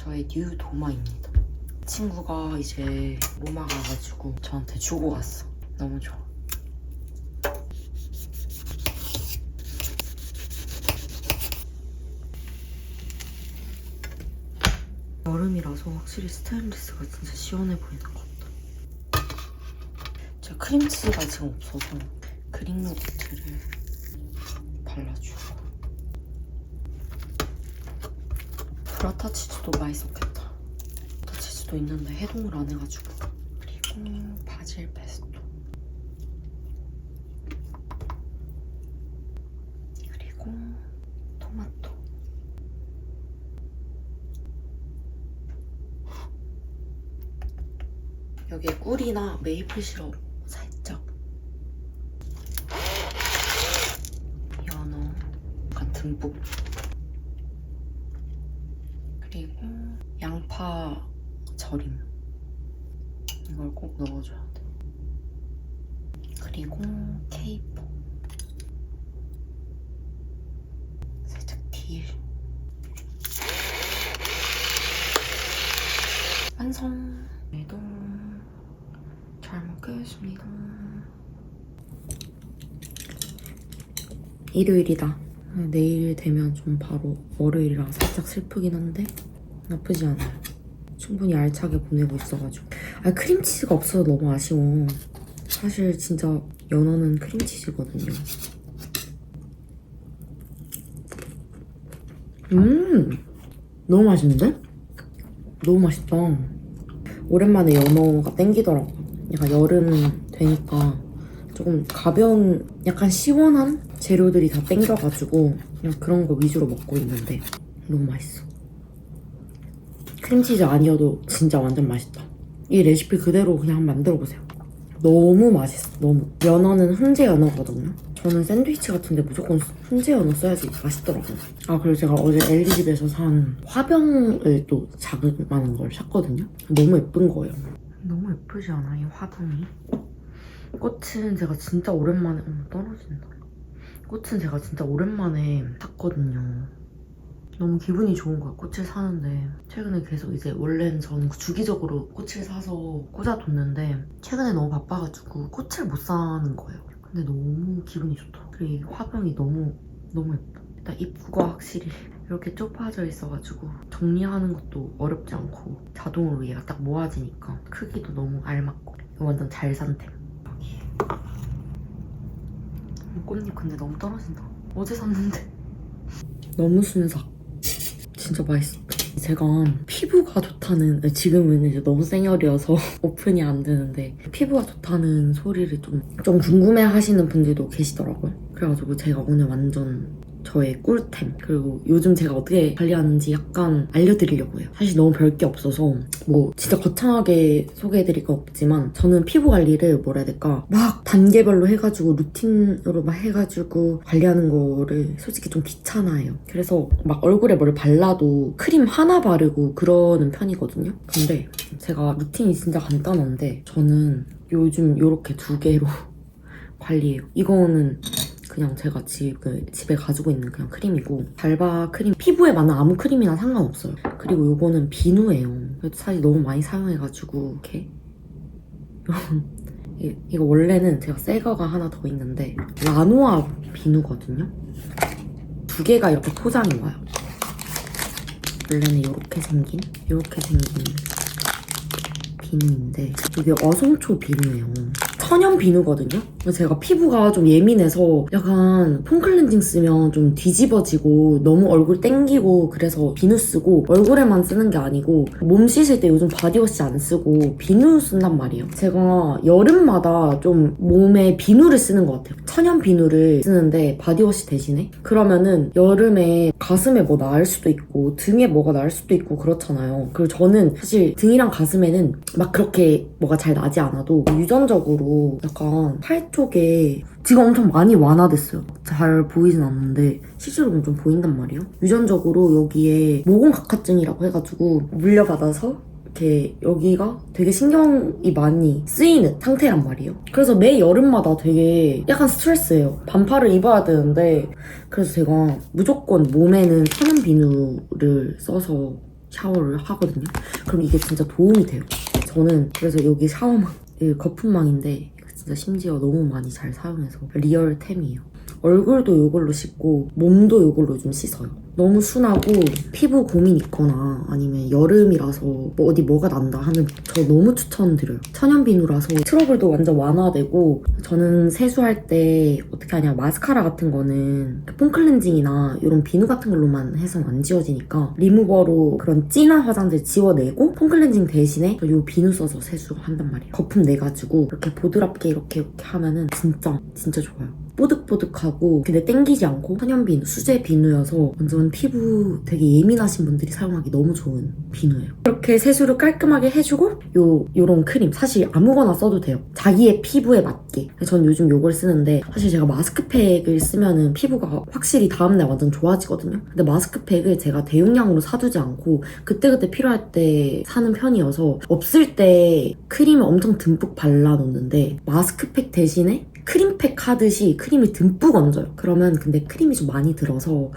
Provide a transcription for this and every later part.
저의 뉴 도마입니다. 친구가 이제 로마 가가지고 저한테 주고 갔어. 너무 좋아. 여름이라서 확실히 스테인리스가 진짜 시원해 보이는 것 같다. 제가 크림치즈가 지금 없어서 그릭 요거트를 발라주고, 브라타 치즈도 맛있었겠다. 브라타 치즈도 있는데 해동을 안 해가지고. 그리고 바질 페스토, 그리고 토마토. 여기에 꿀이나 메이플 시럽 살짝, 연어 듬뿍, 그리고 양파 절임. 이걸 꼭 넣어줘야 돼. 그리고 케이퍼, 살짝 딜. 완성! 오늘도 잘 먹겠습니다. 일요일이다. 내일 되면 좀 바로 월요일이라 살짝 슬프긴 한데 나쁘지 않아요. 충분히 알차게 보내고 있어가지고. 크림치즈가 없어서 너무 아쉬워. 사실 진짜 연어는 크림치즈거든요. 너무 맛있는데? 너무 맛있다. 오랜만에 연어가 땡기더라고. 약간 여름 되니까 조금 가벼운, 약간 시원한 재료들이 다 땡겨가지고 그냥 그런 거 위주로 먹고 있는데 너무 맛있어. 크림치즈 아니어도 진짜 완전 맛있다. 이 레시피 그대로 그냥 한번 만들어보세요. 너무 맛있어. 너무. 연어는 훈제 연어거든요. 저는 샌드위치 같은데 무조건 훈제 연어 써야지 맛있더라고요. 그리고 제가 어제 엘리집에서 산 화병을 또 자그마한 걸 샀거든요. 너무 예쁜 거예요. 너무 예쁘지 않아, 이 화분이? 꽃은 제가 진짜 오랜만에, 떨어진다. 꽃은 제가 진짜 오랜만에 샀거든요. 너무 기분이 좋은 거야, 꽃을 사는데. 최근에 계속 이제 원래는 저는 주기적으로 꽃을 사서 꽂아뒀는데 최근에 너무 바빠가지고 꽃을 못 사는 거예요. 근데 너무 기분이 좋다. 그리고 이 화병이 너무 예뻐. 일단 입구가 확실히 이렇게 좁아져 있어가지고 정리하는 것도 어렵지 않고 자동으로 얘가 딱 모아지니까 크기도 너무 알맞고. 이거 완전 잘 산 템. 꽃잎 근데 너무 떨어진다. 어제 샀는데. 너무 순삭. 진짜 맛있어. 제가 피부가 좋다는, 지금은 이제 너무 생얼이어서 오픈이 안 되는데 피부가 좋다는 소리를 좀 궁금해 하시는 분들도 계시더라고요. 그래가지고 제가 오늘 완전 저의 꿀템, 그리고 요즘 제가 어떻게 관리하는지 약간 알려드리려고 해요. 사실 너무 별게 없어서 뭐 진짜 거창하게 소개해드릴 건 없지만 저는 피부 관리를 뭐라 해야 될까, 막 단계별로 해가지고 루틴으로 막 해가지고 관리하는 거를 솔직히 좀 귀찮아해요. 그래서 막 얼굴에 뭘 발라도 크림 하나 바르고 그러는 편이거든요. 근데 제가 루틴이 진짜 간단한데 저는 요즘 이렇게 2개로 관리해요. 이거는 그냥 제가 집에 가지고 있는 그냥 크림이고, 달바 크림, 피부에 맞는 아무 크림이나 상관없어요. 그리고 이거는 비누예요. 사실 너무 많이 사용해가지고 이렇게 이거 원래는 제가 새 거가 하나 더 있는데 라노아 비누거든요. 2개가 이렇게 포장이 와요. 원래는 이렇게 생긴 비누인데 이게 어성초 비누예요. 천연 비누거든요. 제가 피부가 좀 예민해서 약간 폼클렌징 쓰면 좀 뒤집어지고 너무 얼굴 땡기고, 그래서 비누 쓰고 얼굴에만 쓰는 게 아니고 몸 씻을 때 요즘 바디워시 안 쓰고 비누 쓴단 말이에요. 제가 여름마다 좀 몸에 비누를 쓰는 것 같아요. 천연 비누를 쓰는데 바디워시 대신에. 그러면은 여름에 가슴에 뭐 나을 수도 있고 등에 뭐가 나을 수도 있고 그렇잖아요. 그리고 저는 사실 등이랑 가슴에는 막 그렇게 뭐가 잘 나지 않아도 유전적으로 약간 팔 쪽에 지금 엄청 많이 완화됐어요. 잘 보이진 않는데 실제로 보면 좀 보인단 말이에요. 유전적으로 여기에 모공각화증이라고 해가지고 물려받아서 이렇게 여기가 되게 신경이 많이 쓰이는 상태란 말이에요. 그래서 매 여름마다 되게 약간 스트레스예요. 반팔을 입어야 되는데, 그래서 제가 무조건 몸에는 천연 비누를 써서 샤워를 하거든요. 그럼 이게 진짜 도움이 돼요. 저는 그래서 여기 샤워망, 이 거품망인데 진짜 심지어 너무 많이 잘 사용해서 리얼템이에요. 얼굴도 이걸로 씻고 몸도 이걸로 좀 씻어요. 너무 순하고 피부 고민 있거나 아니면 여름이라서 뭐 어디 뭐가 난다 하면 저 너무 추천드려요. 천연 비누라서 트러블도 완전 완화되고, 저는 세수할 때 어떻게 하냐, 마스카라 같은 거는 폼클렌징이나 이런 비누 같은 걸로만 해서는 안 지워지니까 리무버로 그런 진한 화장들 지워내고 폼클렌징 대신에 이 비누 써서 세수한단 말이에요. 거품 내가지고 이렇게 보드랍게 이렇게 하면은 진짜 좋아요. 뽀득뽀득하고 근데 땡기지 않고 천연 비누, 수제 비누여서 완전 피부 되게 예민하신 분들이 사용하기 너무 좋은 비누예요. 이렇게 세수를 깔끔하게 해주고 요런 크림 사실 아무거나 써도 돼요. 자기의 피부에 맞게. 전 요즘 요걸 쓰는데 사실 제가 마스크팩을 쓰면은 피부가 확실히 다음날 완전 좋아지거든요. 근데 마스크팩을 제가 대용량으로 사두지 않고 그때그때 필요할 때 사는 편이어서 없을 때 크림을 엄청 듬뿍 발라놓는데 마스크팩 대신에 크림팩 하듯이 크림을 듬뿍 얹어요. 그러면 근데 크림이 좀 많이 들어서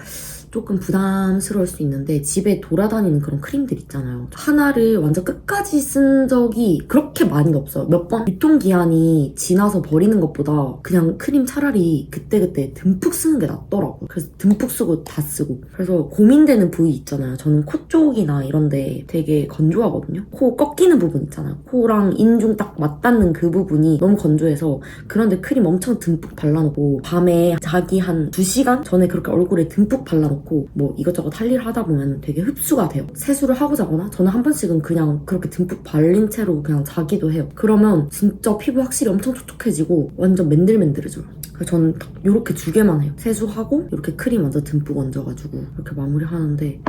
조금 부담스러울 수 있는데 집에 돌아다니는 그런 크림들 있잖아요. 하나를 완전 끝까지 쓴 적이 그렇게 많이 없어요. 몇 번 유통기한이 지나서 버리는 것보다 그냥 크림 차라리 그때그때 듬뿍 쓰는 게 낫더라고요. 그래서 듬뿍 쓰고 다 쓰고. 그래서 고민되는 부위 있잖아요. 저는 코 쪽이나 이런 데 되게 건조하거든요. 코 꺾이는 부분 있잖아요. 코랑 인중 딱 맞닿는 그 부분이 너무 건조해서 그런데 크림 엄청 듬뿍 발라놓고 밤에 자기 한 2시간 전에 그렇게 얼굴에 듬뿍 발라놓고 뭐 이것저것 할 일 하다 보면 되게 흡수가 돼요. 세수를 하고 자거나 저는 한 번씩은 그냥 그렇게 듬뿍 발린 채로 그냥 자기도 해요. 그러면 진짜 피부 확실히 엄청 촉촉해지고 완전 맨들맨들해져요. 그래서 저는 딱 이렇게 2개만 해요. 세수하고 이렇게 크림 완전 듬뿍 얹어가지고 이렇게 마무리하는데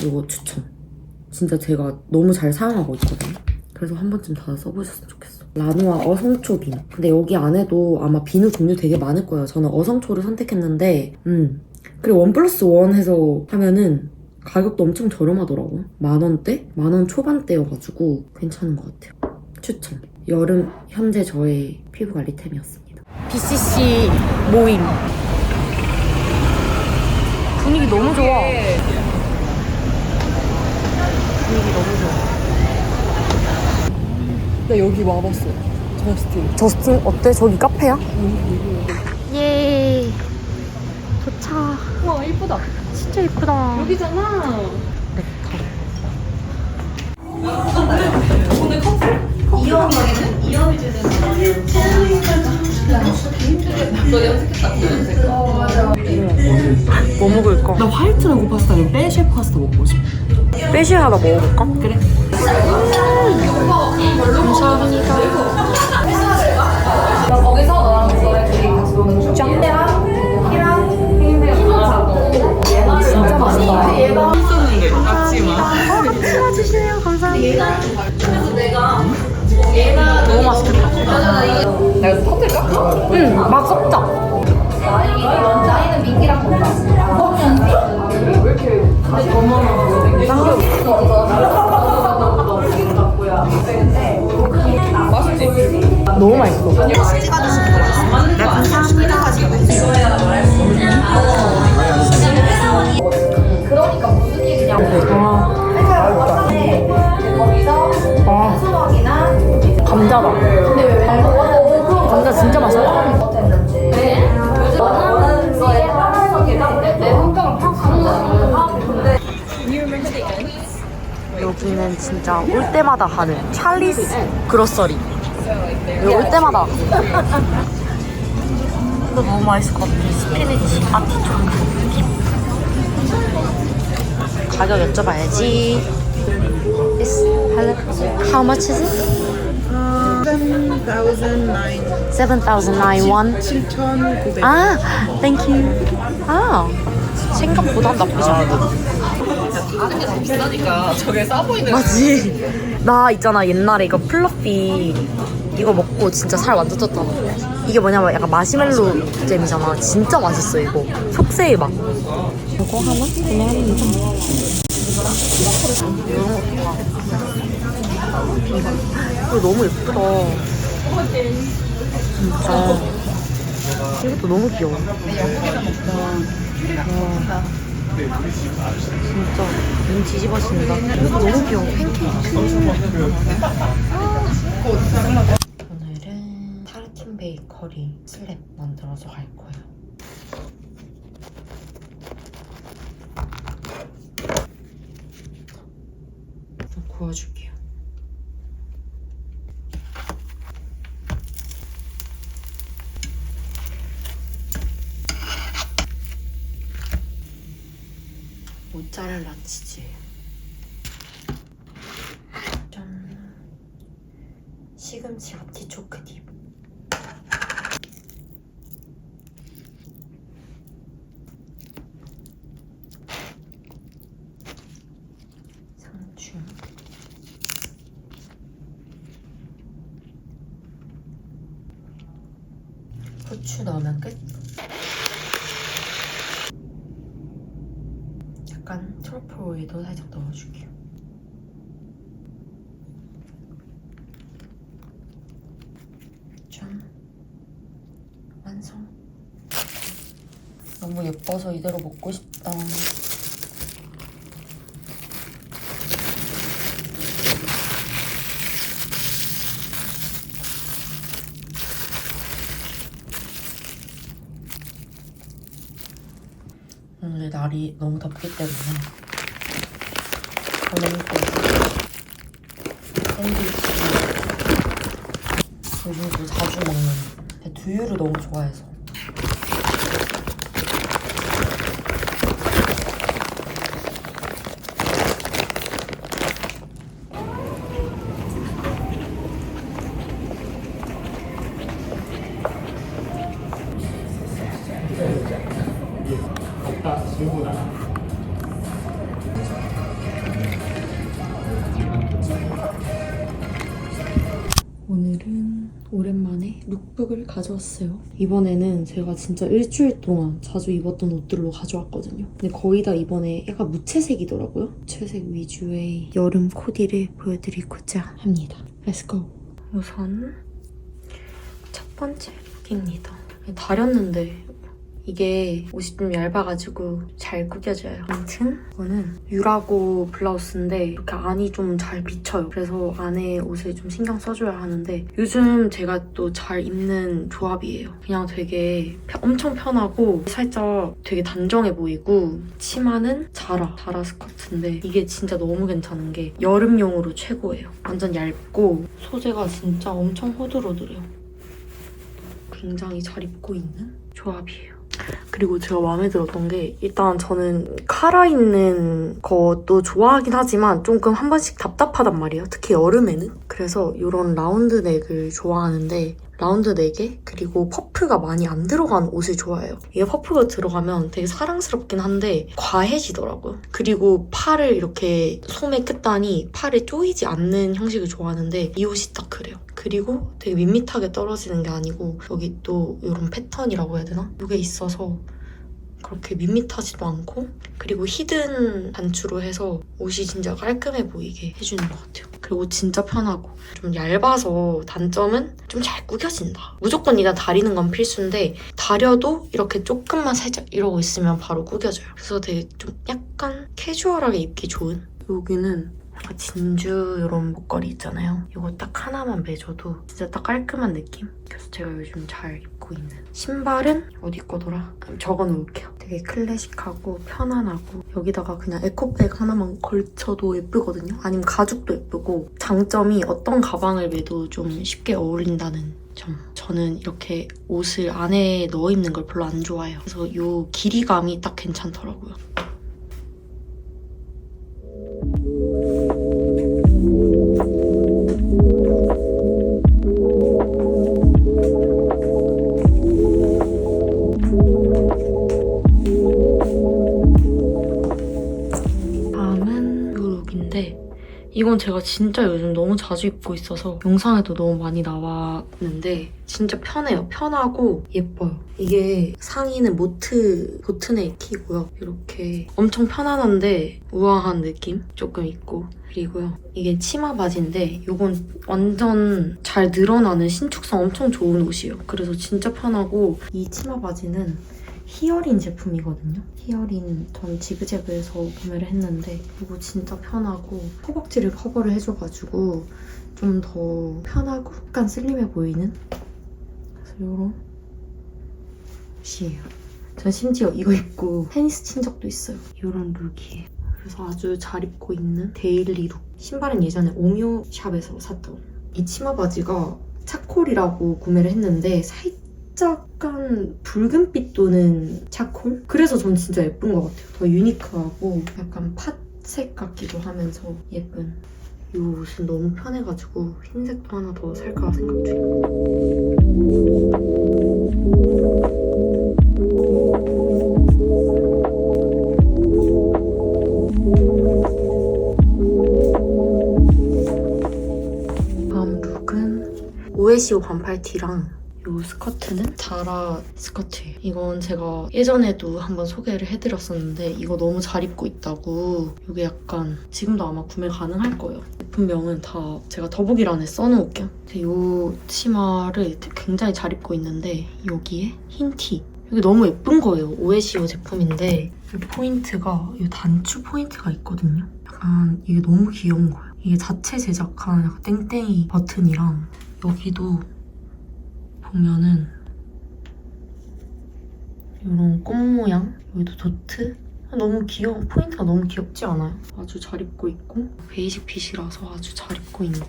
이거 추천. 진짜 제가 너무 잘 사용하고 있거든요. 그래서 한 번쯤 다 써보셨으면 좋겠어. 라누아 어성초 비누. 근데 여기 안에도 아마 비누 종류 되게 많을 거예요. 저는 어성초를 선택했는데 그리고 1+1 해서 하면은 가격도 엄청 저렴하더라고요. 10,000원대? 10,000원 초반대여가지고 괜찮은 것 같아요. 추천. 여름 현재 저의 피부관리템이었습니다. BCC 모임. 분위기 너무 좋아. 분위기 너무 좋아. 나 여기 와봤어. 저스틴 어때? 저기 카페야? 예. 도착. 와 이쁘다. 진짜 이쁘다. 여기잖아. 오늘 커플? 이연이는? 이연이즈는 너 염색했다. 맞아. 뭐 먹을까? 나 화이트 라고 파스타랑 빼쉐 파스타 먹고 싶어. 빼시 하나 먹어볼까? 그래. 감사합니다. 나 거기서 너랑 너랑 둘이 같이 노는 중. 짱대랑 키랑 진짜 맛있다. 얘가 썼는데 아침아. 찍어주시네요. 감사합니다. 그래서 내가 얘가 너무 맛있겠다. 맞아 이거 나 이거 퍼들까? 응, 막 섞자. 나이는 민기랑 본다. 왜 이렇게 근데 더 많아. 너무 맛있어. 그러니까 무슨 일이냐고. 회사를 왔는데 거기서 수박이나 감자다. 감자 진짜 맛있다. 원하는 거에 따라서 내 성격을 파악하는 여기는 진짜 올 때마다 하는 찰리스 그로서리. 여기 올 때마다. 이거 너무 맛있을 것 같아. 스피니치 아티초크 느낌. 가격 여쭤봐야지. How much is it? 7,900 7,009 won. 7,900 아, thank you. 아, 생각보다 나쁘지 않다. 다른 게 더 비싸니까 저게 싸 보이는. 맞지? 나 있잖아 옛날에 이거 플러피 이거 먹고 진짜 살 완전 쪘잖아. 이게 뭐냐면 약간 마시멜로 잼이잖아. 진짜 맛있어 이거. 속세의 맛. 이거 하나 구매하는 거. 이런 것도 봐. 이거 너무 예쁘다. 진짜. 이것도 너무 귀여워. 와. 진짜 눈 뒤집어진다. 이거 너무 귀여워. 팬케이크. 오늘은 타르틴 베이커리 슬랩 만들어서 갈 거예요. 좀 구워줄게요. 모짜렐라 치즈예요. 짠. 시금치 아티초크 딥. 상추. 후추 넣으면 끝. 약간 트러플 오일도 살짝 넣어줄게요. 짠. 완성. 너무 예뻐서 이대로 먹고 싶다. 오늘 날이 너무 덥기 때문에 저는 샌드위치 요즘 또 자주 먹는 두유를 너무 좋아해서 오늘은 오랜만에 룩북을 가져왔어요. 이번에는 제가 진짜 일주일 동안 자주 입었던 옷들로 가져왔거든요. 근데 거의 다 이번에 약간 무채색이더라고요. 무채색 위주의 여름 코디를 보여드리고자 합니다. Let's go! 우선 첫 번째 룩입니다. 다렸는데 이게 옷이 좀 얇아가지고 잘 구겨져요. 아무튼 이거는 유라고 블라우스인데 이렇게 안이 좀 잘 비쳐요. 그래서 안에 옷을 좀 신경 써줘야 하는데 요즘 제가 또 잘 입는 조합이에요. 그냥 되게 엄청 편하고 살짝 되게 단정해 보이고 치마는 자라 스커트인데 이게 진짜 너무 괜찮은 게 여름용으로 최고예요. 완전 얇고 소재가 진짜 엄청 호들호들해요. 굉장히 잘 입고 있는 조합이에요. 그리고 제가 마음에 들었던 게 일단 저는 카라 있는 것도 좋아하긴 하지만 조금 한 번씩 답답하단 말이에요. 특히 여름에는. 그래서 이런 라운드 넥을 좋아하는데 라운드 넥에 그리고 퍼프가 많이 안 들어간 옷을 좋아해요. 이게 퍼프가 들어가면 되게 사랑스럽긴 한데 과해지더라고요. 그리고 팔을 이렇게 소매 끝단이 팔에 조이지 않는 형식을 좋아하는데 이 옷이 딱 그래요. 그리고 되게 밋밋하게 떨어지는 게 아니고 여기 또 이런 패턴이라고 해야 되나? 이게 있어서 그렇게 밋밋하지도 않고 그리고 히든 단추로 해서 옷이 진짜 깔끔해 보이게 해주는 것 같아요. 그리고 진짜 편하고 좀 얇아서 단점은 좀 잘 구겨진다. 무조건 일단 다리는 건 필수인데 다려도 이렇게 조금만 살짝 이러고 있으면 바로 구겨져요. 그래서 되게 좀 약간 캐주얼하게 입기 좋은 여기는 진주 이런 목걸이 있잖아요. 이거 딱 하나만 매줘도 진짜 딱 깔끔한 느낌? 그래서 제가 요즘 잘 입고 있는 신발은 어디 거더라? 적어놓을게요. 되게 클래식하고 편안하고 여기다가 그냥 에코백 하나만 걸쳐도 예쁘거든요. 아니면 가죽도 예쁘고 장점이 어떤 가방을 매도 좀 쉽게 어울린다는 점. 저는 이렇게 옷을 안에 넣어 입는 걸 별로 안 좋아해요. 그래서 이 길이감이 딱 괜찮더라고요. 다음은 이 룩인데 이건 제가 진짜 요즘 너무 자주 입고 있어서 영상에도 너무 많이 나왔는데 진짜 편해요. 편하고 예뻐요. 이게 상의는 보트네이키고요. 이렇게 엄청 편안한데 우아한 느낌 조금 있고 그리고요. 이게 치마 바지인데 이건 완전 잘 늘어나는 신축성 엄청 좋은 옷이에요. 그래서 진짜 편하고 이 치마 바지는 히어린 제품이거든요. 히어린 전 지그재그에서 구매를 했는데 이거 진짜 편하고 허벅지를 커버를 해줘가지고 좀 더 편하고 약간 슬림해 보이는 그래서 이런 옷이에요. 전 심지어 이거 입고 테니스 친 적도 있어요. 이런 룩이에요. 그래서 아주 잘 입고 있는 데일리 룩. 신발은 예전에 오묘샵에서 샀던 이 치마 바지가 차콜이라고 구매를 했는데 살짝 약간 붉은빛 도는 차콜? 그래서 전 진짜 예쁜 것 같아요. 더 유니크하고 약간 팥색 같기도 하면서 예쁜 이 옷은 너무 편해가지고 흰색도 하나 더 살까 생각 중이에요. 다음 룩은 오에시오 반팔 티랑 이 스커트는 자라 스커트예요. 이건 제가 예전에도 한번 소개를 해드렸었는데 이거 너무 잘 입고 있다고. 이게 약간 지금도 아마 구매 가능할 거예요. 제품명은 다 제가 더보기란에 써놓을게요. 이 치마를 굉장히 잘 입고 있는데 여기에 흰 티. 이게 너무 예쁜 거예요. 오에시오 제품인데 이 포인트가 이 단추 포인트가 있거든요. 약간 이게 너무 귀여운 거예요. 이게 자체 제작한 약간 땡땡이 버튼이랑 여기도 보면은 이런 꽃 모양, 여기도 도트. 너무 귀여워. 포인트가 너무 귀엽지 않아요? 아주 잘 입고 있고 베이직 핏이라서 아주 잘 입고 있는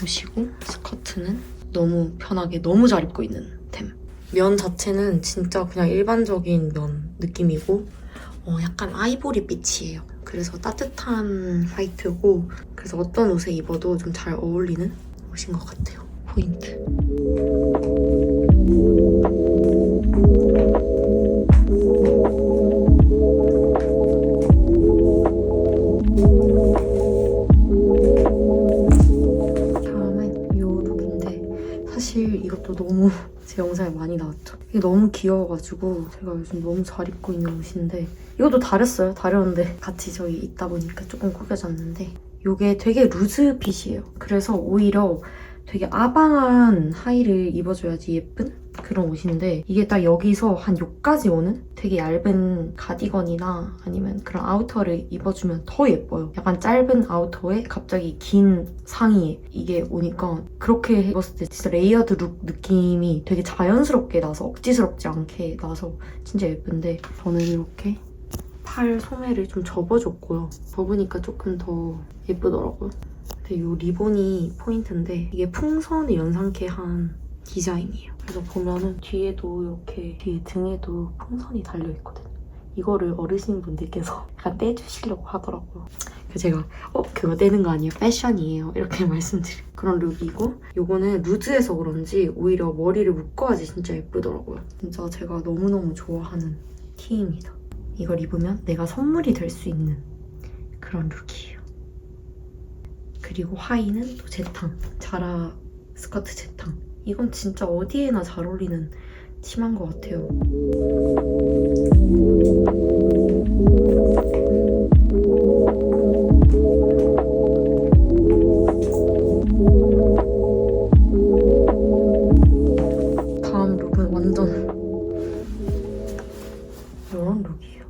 옷이고 스커트는 너무 편하게 너무 잘 입고 있는 템. 면 자체는 진짜 그냥 일반적인 면 느낌이고 약간 아이보리 빛이에요. 그래서 따뜻한 화이트고 그래서 어떤 옷에 입어도 좀 잘 어울리는 옷인 것 같아요. 포인트. 다음은 이 룩인데 사실 이것도 너무 제 영상에 많이 나왔죠. 이게 너무 귀여워가지고 제가 요즘 너무 잘 입고 있는 옷인데 이것도 다렸어요. 다렸는데 같이 저희 있다 보니까 조금 구겨졌는데 이게 되게 루즈 핏이에요. 그래서 오히려 되게 아방한 하의를 입어줘야지 예쁜 그런 옷인데 이게 딱 여기서 한 여기까지 오는 되게 얇은 가디건이나 아니면 그런 아우터를 입어주면 더 예뻐요. 약간 짧은 아우터에 갑자기 긴 상의에 이게 오니까 그렇게 입었을 때 진짜 레이어드 룩 느낌이 되게 자연스럽게 나서 억지스럽지 않게 나서 진짜 예쁜데 저는 이렇게 팔 소매를 좀 접어줬고요. 접으니까 조금 더 예쁘더라고요. 근데 이 리본이 포인트인데 이게 풍선을 연상케 한 디자인이에요. 그래서 보면은 뒤에도 이렇게 뒤에 등에도 풍선이 달려있거든요. 이거를 어르신분들께서 약간 떼주시려고 하더라고요. 그래서 제가 그거 떼는 거 아니에요? 패션이에요. 이렇게 말씀드린 그런 룩이고 요거는 루즈해서 그런지 오히려 머리를 묶어야지 진짜 예쁘더라고요. 진짜 제가 너무너무 좋아하는 티입니다. 이걸 입으면 내가 선물이 될 수 있는 그런 룩이에요. 그리고 하의는 또 재탕. 자라 스커트 재탕. 이건 진짜 어디에나 잘 어울리는 치마인 것 같아요. 다음 룩은 이런 룩이에요.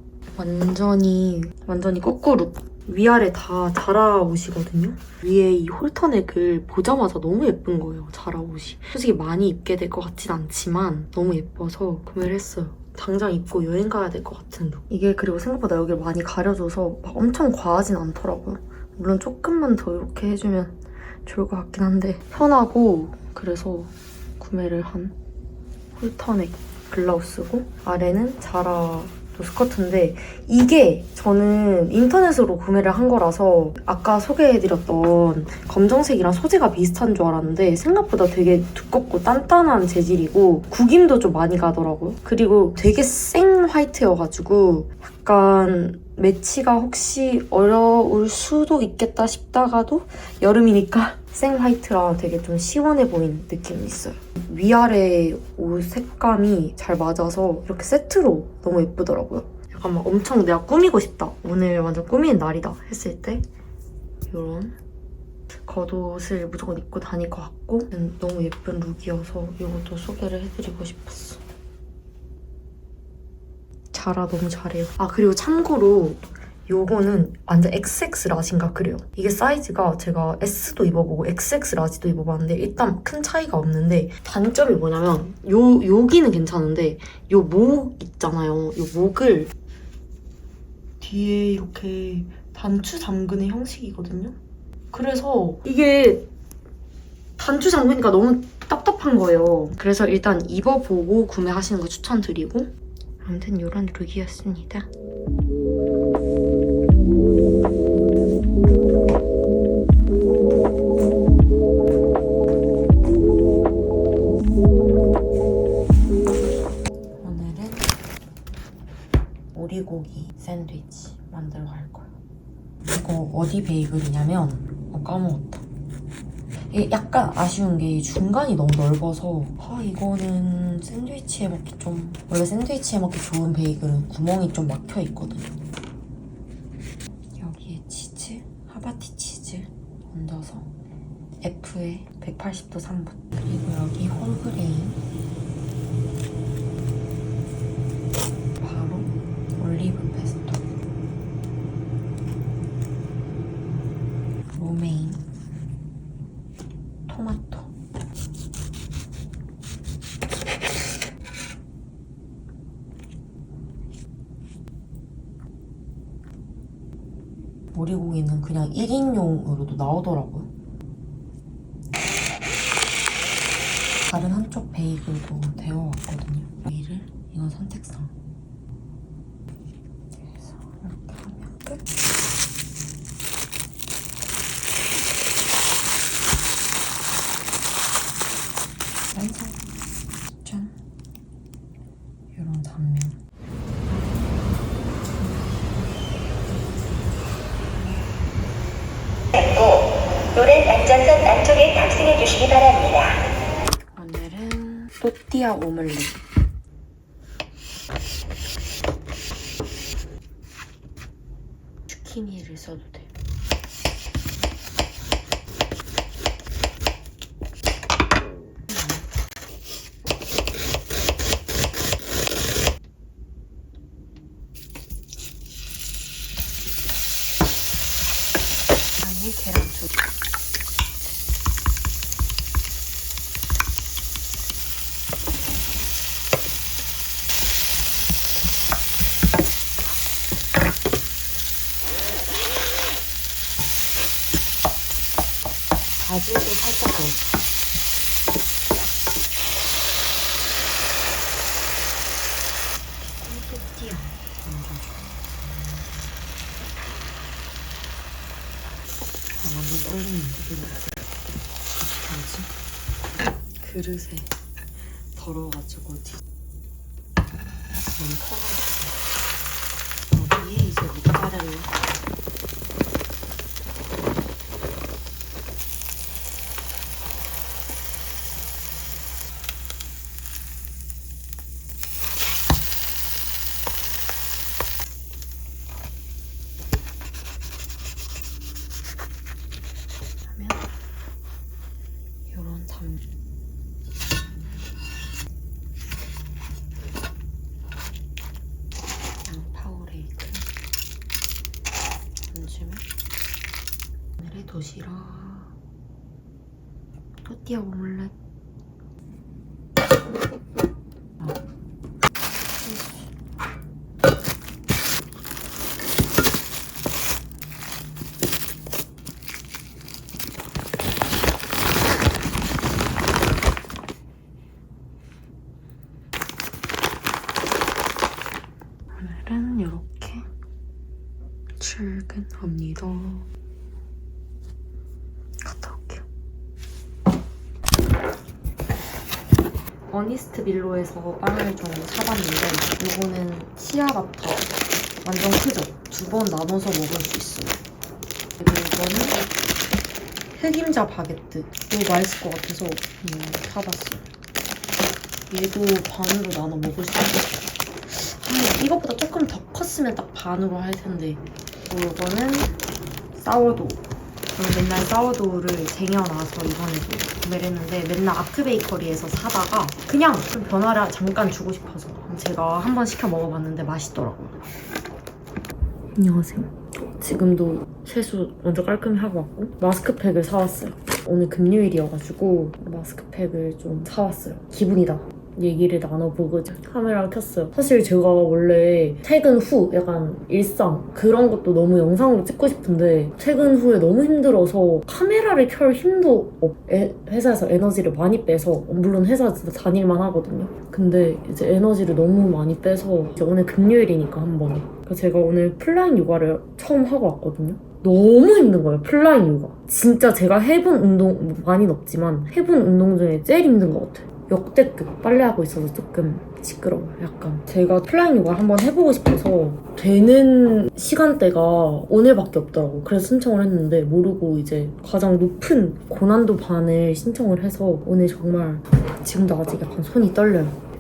완전히 거꾸로 위아래 다 자라 옷이거든요. 위에 이 홀터넥을 보자마자 너무 예쁜 거예요. 자라 옷이. 솔직히 많이 입게 될 것 같진 않지만 너무 예뻐서 구매를 했어요. 당장 입고 여행 가야 될 것 같은 룩. 이게 그리고 생각보다 여기를 많이 가려줘서 막 엄청 과하진 않더라고요. 물론 조금만 더 이렇게 해주면 좋을 것 같긴 한데 편하고 그래서 구매를 한 홀터넥 블라우스고 아래는 자라 스커트인데 이게 저는 인터넷으로 구매를 한 거라서 아까 소개해드렸던 검정색이랑 소재가 비슷한 줄 알았는데 생각보다 되게 두껍고 단단한 재질이고 구김도 좀 많이 가더라고요. 그리고 되게 생 화이트여가지고 약간 매치가 혹시 어려울 수도 있겠다 싶다가도 여름이니까 생 화이트랑 되게 좀 시원해 보이는 느낌이 있어요. 위아래 옷 색감이 잘 맞아서 이렇게 세트로 너무 예쁘더라고요. 약간 막 엄청 내가 꾸미고 싶다. 오늘 완전 꾸미는 날이다 했을 때 이런 겉옷을 무조건 입고 다닐 것 같고 너무 예쁜 룩이어서 이것도 소개를 해드리고 싶었어. 자라 너무 잘해요. 아 그리고 참고로 요거는 완전 XX 라지인가 그래요. 이게 사이즈가 제가 S도 입어보고 XX 라지도 입어봤는데 일단 큰 차이가 없는데 단점이 뭐냐면 여기는 괜찮은데 요 목 있잖아요. 요 목을 뒤에 이렇게 단추 잠그는 형식이거든요. 그래서 이게 단추 잠그니까 너무 답답한 거예요. 그래서 일단 입어보고 구매하시는 거 추천드리고 아무튼 이런 룩이었습니다. 오늘은 오리고기 샌드위치 만들어 갈 거예요. 이거 어디 베이글이냐면 까먹었다. 이게 약간 아쉬운 게 중간이 너무 넓어서 이거는 샌드위치에 먹기 좀 원래 샌드위치에 먹기 좋은 베이글은 구멍이 좀 막혀 있거든요. 여기에 치즈, 하바티 치즈 얹어서 F에 180도 3분 그리고 여기 홀그레인 바로 올리브 페스토 로메인 토마토 오리고기는 그냥 1인용으로도 나오더라고요. 다른 한쪽 베이글도 데워왔거든요. 이건 선택상. 그래서 이렇게 하면 끝. 완성. 짠. 이런 단면. 노란 안전선 안쪽에 탑승해 주시기 바랍니다. 오늘은 또띠아 오믈렛. 주키니를 써도 돼요. 아니 계란 두 개. 바질도 살짝 넣어줘. 또띠아 얹어줘. 완전 떨리는데 이거 뭐지? 그릇에 덜어가지고 너무 커가지고 여기에 이제 모짜렐라 이런 담 양파 오레이크 얹으면 오늘의 도시락 또띠아 오믈렛 오늘은 이렇게 출근합니다. 갔다 올게요. 어니스트 밀로에서 빵을 좀 사봤는데 이거는 치아바타 완전 크죠? 2번 나눠서 먹을 수 있어요. 그리고 이거는 흑임자 바게트 이거 맛있을 것 같아서 사봤어요. 얘도 반으로 나눠 먹을 수 있어요. 이것보다 조금 더 컸으면 딱 반으로 할 텐데. 그리고 이거는 사워도우 저는 맨날 사워도우를 쟁여놔서 이번에도 구매를 했는데 맨날 아트베이커리에서 사다가 그냥 좀 변화를 잠깐 주고 싶어서 제가 한번 시켜 먹어봤는데 맛있더라고요. 안녕하세요. 지금도 세수 먼저 깔끔히 하고 왔고 마스크팩을 사왔어요. 오늘 금요일이어가지고 마스크팩을 좀 사왔어요. 기분이다. 얘기를 나눠보고 카메라를 켰어요. 사실 제가 원래 퇴근 후 약간 일상 그런 것도 너무 영상으로 찍고 싶은데 퇴근 후에 너무 힘들어서 카메라를 켤 힘도 회사에서 에너지를 많이 빼서 물론 회사 진짜 다닐만 하거든요. 근데 이제 에너지를 너무 많이 빼서 이제 오늘 금요일이니까 한 번에 그래서 제가 오늘 플라잉 요가를 처음 하고 왔거든요. 너무 힘든 거예요, 플라잉 요가. 진짜 제가 해본 운동 많이는 없지만 해본 운동 중에 제일 힘든 것 같아요. 역대급. 빨래하고 있어서 조금 시끄러워요, 약간. 제가 플라잉 요가 한번 해보고 싶어서 되는 시간대가 오늘밖에 없더라고. 그래서 신청을 했는데 모르고 이제 가장 높은 고난도 반을 신청을 해서 오늘 정말 지금도 아직 약간 손이 떨려요.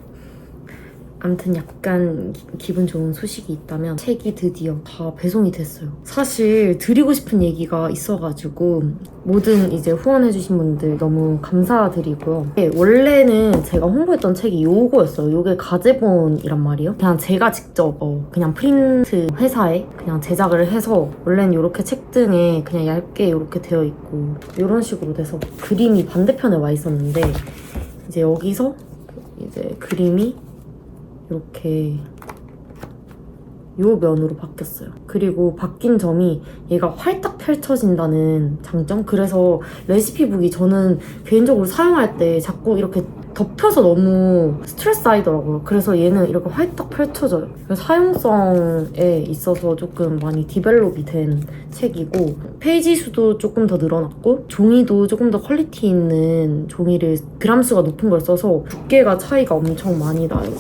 아무튼 약간 기분 좋은 소식이 있다면 책이 드디어 다 배송이 됐어요. 사실 드리고 싶은 얘기가 있어가지고 모든 이제 후원해주신 분들 너무 감사드리고요. 원래는 제가 홍보했던 책이 요거였어요. 요게 가제본이란 말이에요. 그냥 제가 직접 그냥 프린트 회사에 그냥 제작을 해서 원래는 이렇게 책등에 그냥 얇게 이렇게 되어 있고 이런 식으로 돼서 그림이 반대편에 와 있었는데 이제 여기서 이제 그림이 이렇게 요 면으로 바뀌었어요. 그리고 바뀐 점이 얘가 활딱 펼쳐진다는 장점? 그래서 레시피북이 저는 개인적으로 사용할 때 자꾸 이렇게 덮여서 너무 스트레스 쌓이더라고요. 그래서 얘는 이렇게 활딱 펼쳐져요. 사용성에 있어서 조금 많이 디벨롭이 된 책이고 페이지 수도 조금 더 늘어났고 종이도 조금 더 퀄리티 있는 종이를 그람수가 높은 걸 써서 두께가 차이가 엄청 많이 나요.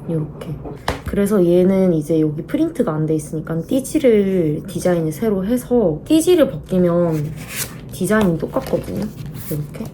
이렇게. 그래서 얘는 이제 여기 프린트가 안 돼 있으니까 띠지를 디자인을 새로 해서 띠지를 벗기면 디자인이 똑같거든요. 이렇게.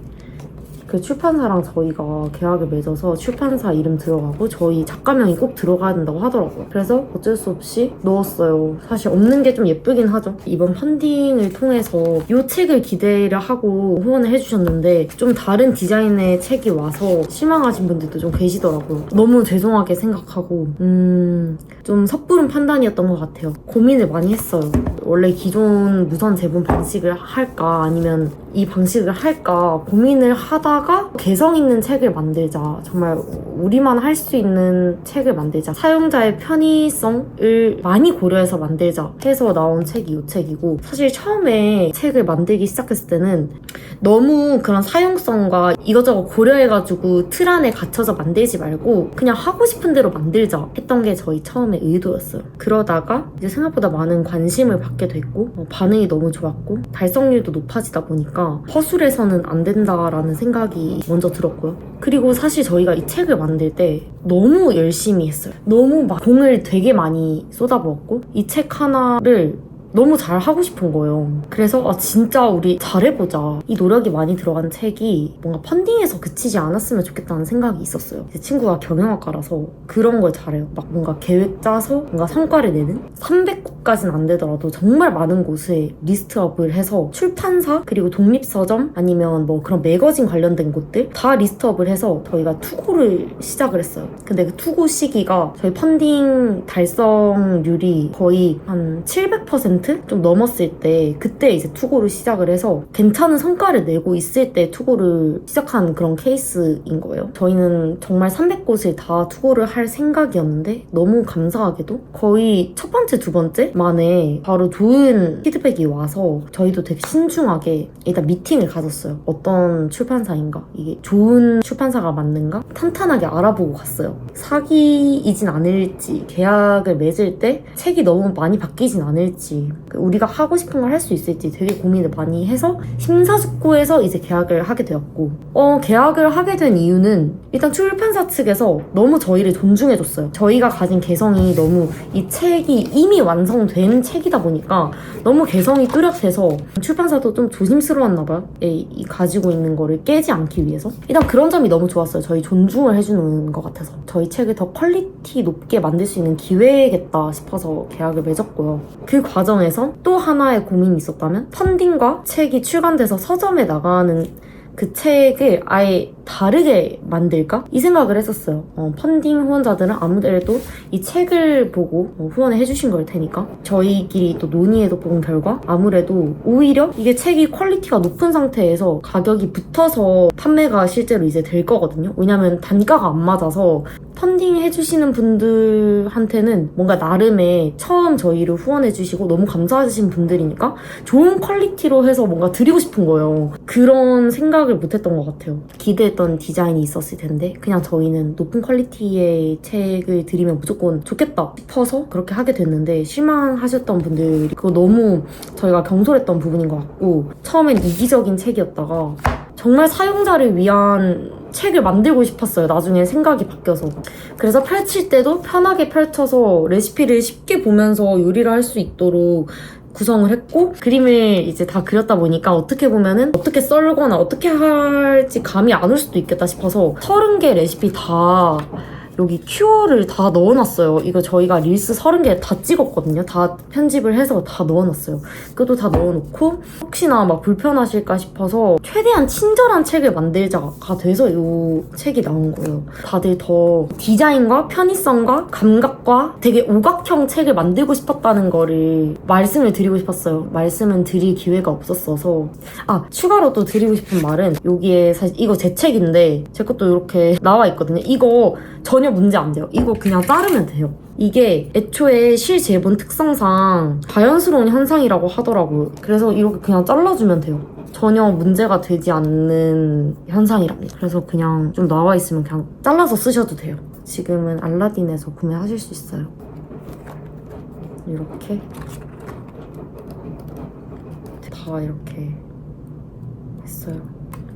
그 출판사랑 저희가 계약을 맺어서 출판사 이름 들어가고 저희 작가명이 꼭 들어가야 된다고 하더라고요. 그래서 어쩔 수 없이 넣었어요. 사실 없는 게 좀 예쁘긴 하죠. 이번 펀딩을 통해서 이 책을 기대를 하고 후원을 해주셨는데 좀 다른 디자인의 책이 와서 실망하신 분들도 좀 계시더라고요. 너무 죄송하게 생각하고 좀 섣부른 판단이었던 것 같아요. 고민을 많이 했어요. 원래 기존 무선 제본 방식을 할까 아니면 이 방식을 할까 고민을 하다가 개성 있는 책을 만들자. 정말 우리만 할 수 있는 책을 만들자. 사용자의 편의성을 많이 고려해서 만들자 해서 나온 책이 이 책이고 사실 처음에 책을 만들기 시작했을 때는 너무 그런 사용성과 이것저것 고려해가지고 틀 안에 갇혀서 만들지 말고 그냥 하고 싶은 대로 만들자 했던 게 저희 처음에 의도였어요. 그러다가 이제 생각보다 많은 관심을 받게 됐고 반응이 너무 좋았고 달성률도 높아지다 보니까 허술해서는 안 된다라는 생각이 먼저 들었고요. 그리고 사실 저희가 이 책을 만들 때 너무 열심히 했어요. 너무 막 공을 되게 많이 쏟아부었고 이 책 하나를 너무 잘 하고 싶은 거예요. 그래서 진짜 우리 잘해보자. 이 노력이 많이 들어간 책이 뭔가 펀딩에서 그치지 않았으면 좋겠다는 생각이 있었어요. 제 친구가 경영학과라서 그런 걸 잘해요. 막 뭔가 계획 짜서 뭔가 성과를 내는? 300곳까지는 안 되더라도 정말 많은 곳에 리스트업을 해서 출판사 그리고 독립서점 아니면 뭐 그런 매거진 관련된 곳들 다 리스트업을 해서 저희가 투고를 시작을 했어요. 근데 그 투고 시기가 저희 펀딩 달성률이 거의 한 700% 좀 넘었을 때 그때 이제 투고를 시작을 해서 괜찮은 성과를 내고 있을 때 투고를 시작한 그런 케이스인 거예요. 저희는 정말 300곳을 다 투고를 할 생각이었는데 너무 감사하게도 거의 첫 번째, 두 번째 만에 바로 좋은 피드백이 와서 저희도 되게 신중하게 일단 미팅을 가졌어요. 어떤 출판사인가? 이게 좋은 출판사가 맞는가? 탄탄하게 알아보고 갔어요. 사기이진 않을지 계약을 맺을 때 책이 너무 많이 바뀌진 않을지 우리가 하고 싶은 걸 할 수 있을지 되게 고민을 많이 해서 심사숙고해서 이제 계약을 하게 되었고 계약을 하게 된 이유는 일단 출판사 측에서 너무 저희를 존중해줬어요. 저희가 가진 개성이 너무 이 책이 이미 완성된 책이다 보니까 너무 개성이 뚜렷해서 출판사도 좀 조심스러웠나 봐요. 이 가지고 있는 거를 깨지 않기 위해서 일단 그런 점이 너무 좋았어요. 저희 존중을 해주는 것 같아서 저희 책을 더 퀄리티 높게 만들 수 있는 기회겠다 싶어서 계약을 맺었고요. 그 과정에 입장에서 또 하나의 고민이 있었다면 펀딩과 책이 출간돼서 서점에 나가는 그 책을 아예 다르게 만들까? 이 생각을 했었어요. 펀딩 후원자들은 아무래도 이 책을 보고 후원을 해주신 걸 테니까 저희끼리 또 논의해서 본 결과 아무래도 오히려 이게 책이 퀄리티가 높은 상태에서 가격이 붙어서 판매가 실제로 이제 될 거거든요. 왜냐면 단가가 안 맞아서 펀딩 해주시는 분들한테는 뭔가 나름의 처음 저희를 후원해주시고 너무 감사하신 분들이니까 좋은 퀄리티로 해서 뭔가 드리고 싶은 거예요. 그런 생각을 못했던 것 같아요. 기대했던 디자인이 있었을 텐데 그냥 저희는 높은 퀄리티의 책을 드리면 무조건 좋겠다 싶어서 그렇게 하게 됐는데 실망하셨던 분들이 그거 너무 저희가 경솔했던 부분인 것 같고 처음엔 이기적인 책이었다가 정말 사용자를 위한 책을 만들고 싶었어요. 나중에 생각이 바뀌어서. 그래서 펼칠 때도 편하게 펼쳐서 레시피를 쉽게 보면서 요리를 할 수 있도록 구성을 했고 그림을 이제 다 그렸다 보니까 어떻게 보면은 어떻게 썰거나 어떻게 할지 감이 안 올 수도 있겠다 싶어서 30개 레시피 다 여기 큐어를 다 넣어놨어요. 이거 저희가 릴스 30개 다 찍었거든요. 다 편집을 해서 다 넣어놨어요. 그것도 다 넣어놓고 혹시나 막 불편하실까 싶어서 최대한 친절한 책을 만들자가 돼서 이 책이 나온 거예요. 다들 더 디자인과 편의성과 감각과 되게 오각형 책을 만들고 싶었다는 거를 말씀을 드리고 싶었어요. 말씀은 드릴 기회가 없었어서 추가로 또 드리고 싶은 말은 여기에 사실 이거 제 책인데 제 것도 이렇게 나와 있거든요. 이거 전혀 문제 안 돼요. 이거 그냥 자르면 돼요. 이게 애초에 실제본 특성상 자연스러운 현상이라고 하더라고요. 그래서 이렇게 그냥 잘라주면 돼요. 전혀 문제가 되지 않는 현상이랍니다. 그래서 그냥 좀 나와 있으면 그냥 잘라서 쓰셔도 돼요. 지금은 알라딘에서 구매하실 수 있어요. 이렇게 다 이렇게 했어요.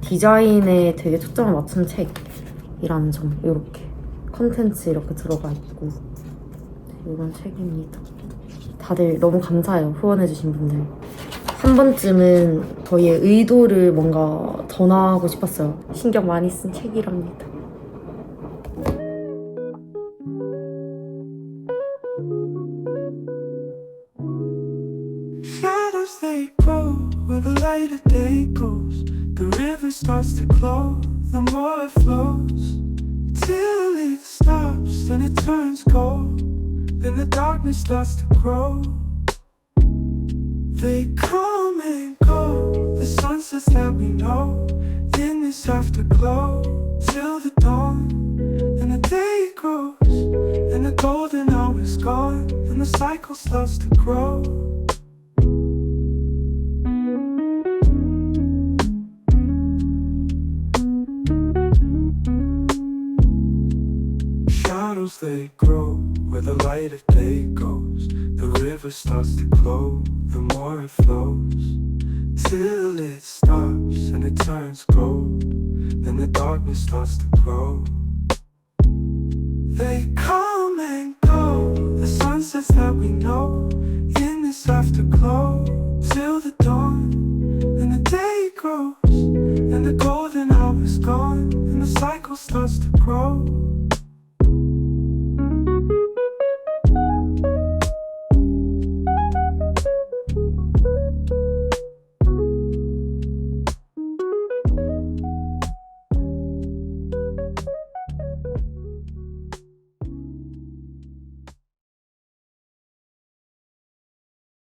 디자인에 되게 초점을 맞춘 책이라는 점. 이렇게 컨텐츠 이렇게 들어가 있고 이런 책입니다. 다들 너무 감사해요. 후원해주신 분들. 한 번쯤은 저희의 의도를 뭔가 전하고 싶었어요. 신경 많이 쓴 책이랍니다. Shadows they grow where the lighter day goes. The river starts to glow, the more it flows. Till it stops and it turns cold. Then the darkness starts to grow. They come and go, the sunsets that we know in this afterglow. Till the dawn, and the day grows, and the golden hour is gone, and the cycle starts to grow. Shadows they grow where the light of day goes. The river starts to glow, the more it flows. Till it stops and it turns cold. Then the darkness starts to grow. They come and go, the sunsets that we know in this afterglow. Till the dawn and the day grows,